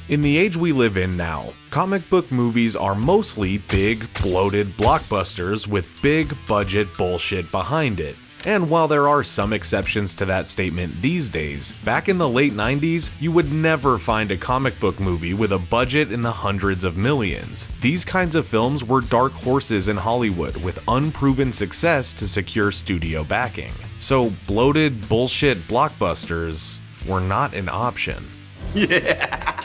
In the age we live in now, comic book movies are mostly big, bloated blockbusters with big budget bullshit behind it. And while there are some exceptions to that statement these days, back in the late 90s, you would never find a comic book movie with a budget in the hundreds of millions. These kinds of films were dark horses in Hollywood with unproven success to secure studio backing. So bloated bullshit blockbusters were not an option. Yeah.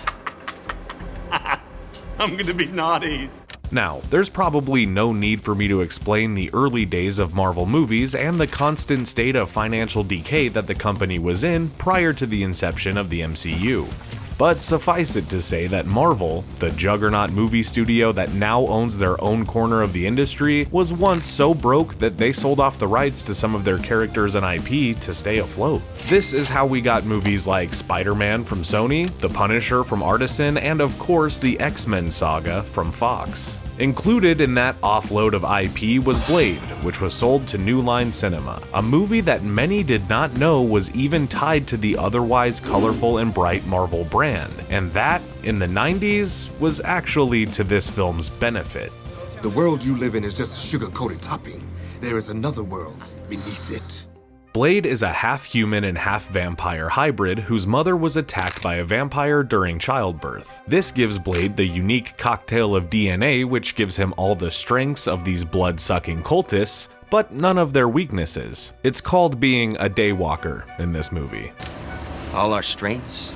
I'm gonna be naughty. Now, there's probably no need for me to explain the early days of Marvel movies and the constant state of financial decay that the company was in prior to the inception of the MCU. But suffice it to say that Marvel, the juggernaut movie studio that now owns their own corner of the industry, was once so broke that they sold off the rights to some of their characters and IP to stay afloat. This is how we got movies like Spider-Man from Sony, The Punisher from Artisan, and of course the X-Men saga from Fox. Included in that offload of IP was Blade, which was sold to Newline Cinema, a movie that many did not know was even tied to the otherwise colorful and bright Marvel brand, and that, in the 90s, was actually to this film's benefit. The world you live in is just a sugar-coated topping. There is another world beneath it. Blade is a half-human and half-vampire hybrid whose mother was attacked by a vampire during childbirth. This gives Blade the unique cocktail of DNA which gives him all the strengths of these blood-sucking cultists, but none of their weaknesses. It's called being a daywalker in this movie. All our strengths,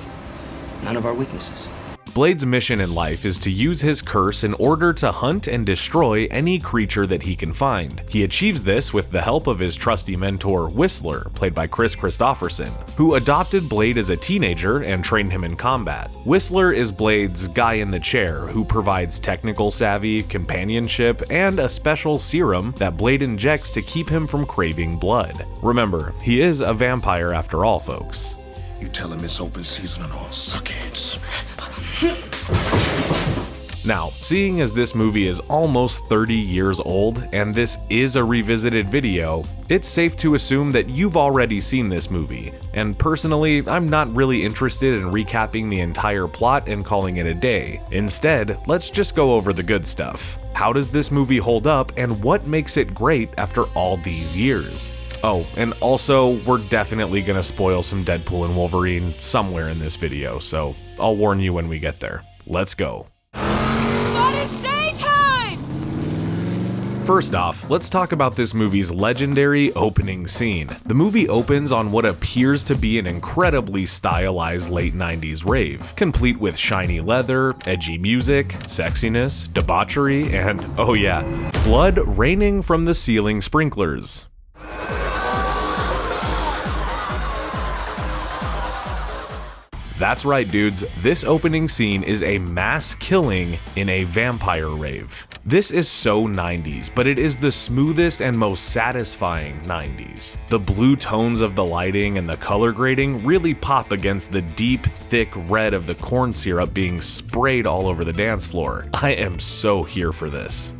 none of our weaknesses. Blade's mission in life is to use his curse in order to hunt and destroy any creature that he can find. He achieves this with the help of his trusty mentor, Whistler, played by Chris Christopherson, who adopted Blade as a teenager and trained him in combat. Whistler is Blade's guy in the chair who provides technical savvy, companionship, and a special serum that Blade injects to keep him from craving blood. Remember, he is a vampire after all, folks. You tell him it's open season on all suckheads. Now, seeing as this movie is almost 30 years old, and this is a revisited video, it's safe to assume that you've already seen this movie, and personally, I'm not really interested in recapping the entire plot and calling it a day. Instead, let's just go over the good stuff. How does this movie hold up, and what makes it great after all these years? Oh, and also, we're definitely gonna spoil some Deadpool and Wolverine somewhere in this video, so I'll warn you when we get there. Let's go. But it's daytime! First off, let's talk about this movie's legendary opening scene. The movie opens on what appears to be an incredibly stylized late 90s rave, complete with shiny leather, edgy music, sexiness, debauchery, and, oh yeah, blood raining from the ceiling sprinklers. That's right, dudes, this opening scene is a mass killing in a vampire rave. This is so 90s, but it is the smoothest and most satisfying 90s. The blue tones of the lighting and the color grading really pop against the deep, thick red of the corn syrup being sprayed all over the dance floor. I am so here for this.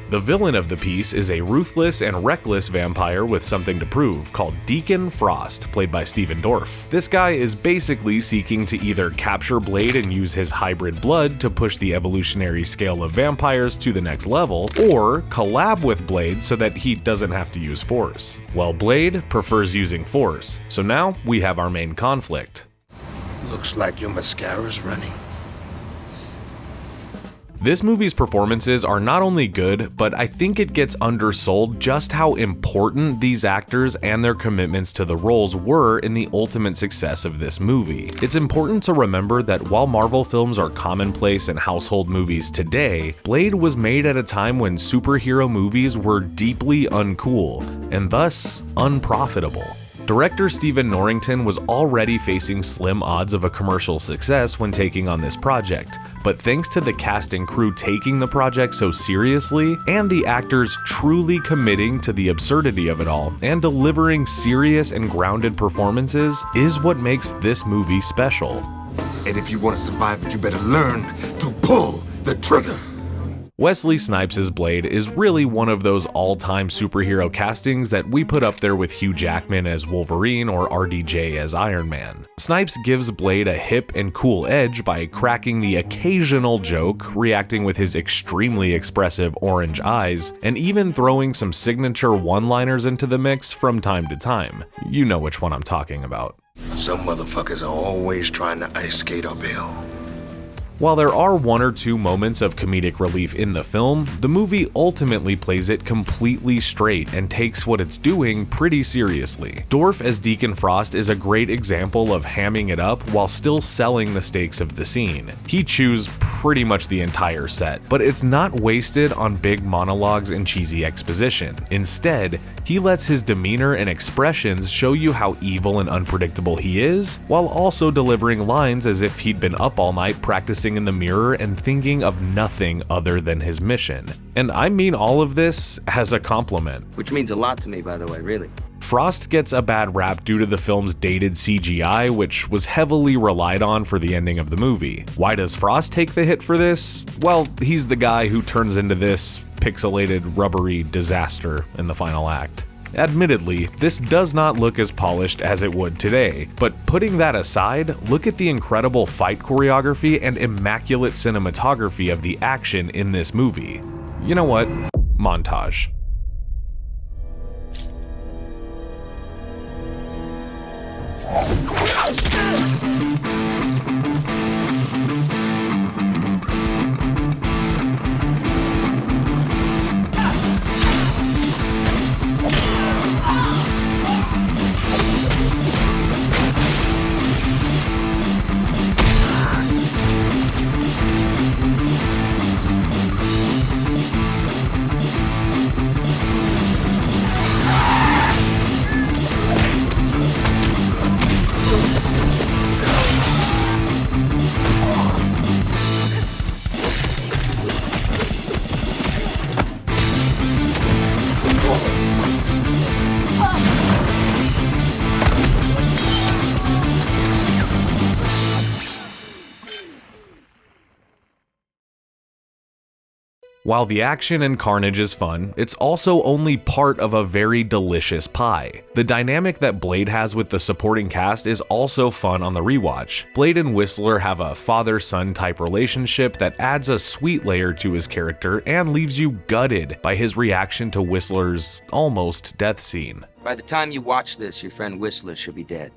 The villain of the piece is a ruthless and reckless vampire with something to prove, called Deacon Frost, played by Stephen Dorff. This guy is basically seeking to either capture Blade and use his hybrid blood to push the evolutionary scale of vampires to the next level, or collab with Blade so that he doesn't have to use force. Well, Blade prefers using force, so now we have our main conflict. Looks like your mascara's running. This movie's performances are not only good, but I think it gets undersold just how important these actors and their commitments to the roles were in the ultimate success of this movie. It's important to remember that while Marvel films are commonplace and household movies today, Blade was made at a time when superhero movies were deeply uncool, and thus unprofitable. Director Stephen Norrington was already facing slim odds of a commercial success when taking on this project, but thanks to the cast and crew taking the project so seriously, and the actors truly committing to the absurdity of it all and delivering serious and grounded performances, is what makes this movie special. And if you want to survive it, you better learn to pull the trigger. Wesley Snipes' Blade is really one of those all-time superhero castings that we put up there with Hugh Jackman as Wolverine or RDJ as Iron Man. Snipes gives Blade a hip and cool edge by cracking the occasional joke, reacting with his extremely expressive orange eyes, and even throwing some signature one-liners into the mix from time to time. You know which one I'm talking about. Some motherfuckers are always trying to ice skate uphill. While there are one or two moments of comedic relief in the film, the movie ultimately plays it completely straight and takes what it's doing pretty seriously. Dorff as Deacon Frost is a great example of hamming it up while still selling the stakes of the scene. He chews pretty much the entire set, but it's not wasted on big monologues and cheesy exposition. Instead, he lets his demeanor and expressions show you how evil and unpredictable he is, while also delivering lines as if he'd been up all night practicing in the mirror and thinking of nothing other than his mission. And I mean all of this as a compliment. Which means a lot to me, by the way, really. Frost gets a bad rap due to the film's dated CGI, which was heavily relied on for the ending of the movie. Why does Frost take the hit for this? Well, he's the guy who turns into this pixelated, rubbery disaster in the final act. Admittedly, this does not look as polished as it would today, but putting that aside, look at the incredible fight choreography and immaculate cinematography of the action in this movie. You know what? Montage. While the action and carnage is fun, it's also only part of a very delicious pie. The dynamic that Blade has with the supporting cast is also fun on the rewatch. Blade and Whistler have a father-son type relationship that adds a sweet layer to his character and leaves you gutted by his reaction to Whistler's almost death scene. By the time you watch this, your friend Whistler should be dead.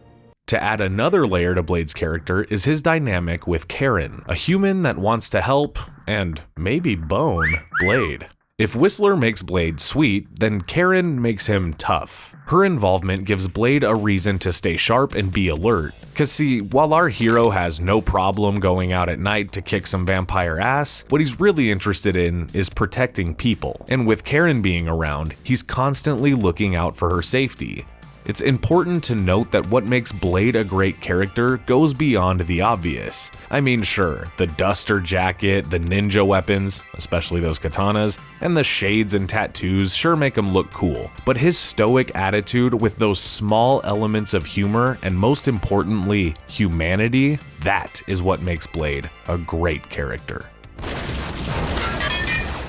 To add another layer to Blade's character is his dynamic with Karen, a human that wants to help and maybe bone Blade. If Whistler makes Blade sweet, then Karen makes him tough. Her involvement gives Blade a reason to stay sharp and be alert. Cause see, while our hero has no problem going out at night to kick some vampire ass, what he's really interested in is protecting people. And with Karen being around, he's constantly looking out for her safety. It's important to note that what makes Blade a great character goes beyond the obvious. I mean, sure, the duster jacket, the ninja weapons, especially those katanas, and the shades and tattoos sure make him look cool, but his stoic attitude with those small elements of humor and most importantly, humanity, that is what makes Blade a great character.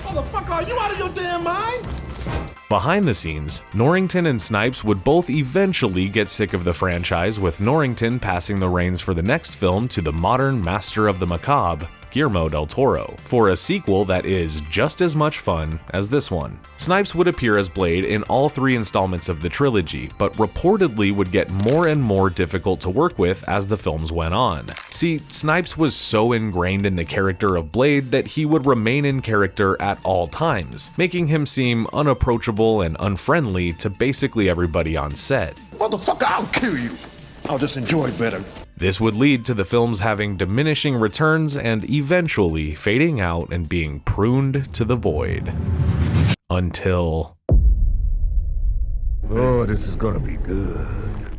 Motherfucker, are you out of your damn mind? Behind the scenes, Norrington and Snipes would both eventually get sick of the franchise, with Norrington passing the reins for the next film to the modern master of the macabre, Guillermo del Toro, for a sequel that is just as much fun as this one. Snipes would appear as Blade in all 3 installments of the trilogy, but reportedly would get more and more difficult to work with as the films went on. See, Snipes was so ingrained in the character of Blade that he would remain in character at all times, making him seem unapproachable and unfriendly to basically everybody on set. Motherfucker, I'll kill you. I'll just enjoy it better. This would lead to the films having diminishing returns and eventually fading out and being pruned to the void. Until... Oh, this is gonna be good.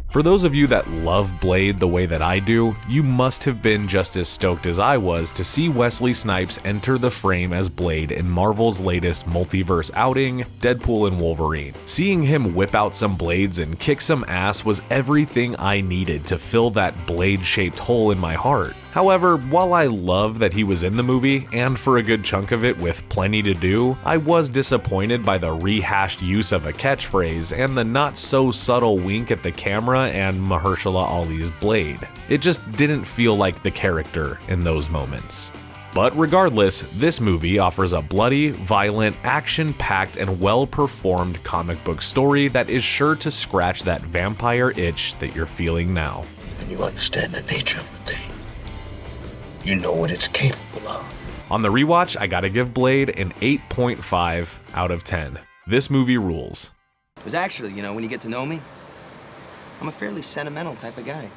For those of you that love Blade the way that I do, you must have been just as stoked as I was to see Wesley Snipes enter the frame as Blade in Marvel's latest multiverse outing, Deadpool and Wolverine. Seeing him whip out some blades and kick some ass was everything I needed to fill that blade-shaped hole in my heart. However, while I love that he was in the movie, and for a good chunk of it with plenty to do, I was disappointed by the rehashed use of a catchphrase and the not so subtle wink at the camera and Mahershala Ali's blade. It just didn't feel like the character in those moments. But regardless, this movie offers a bloody, violent, action-packed, and well-performed comic book story that is sure to scratch that vampire itch that you're feeling now. And you understand the nature of the thing. You know what it's capable of. On the rewatch, I gotta give Blade an 8.5 out of 10. This movie rules. It was actually, when you get to know me, I'm a fairly sentimental type of guy.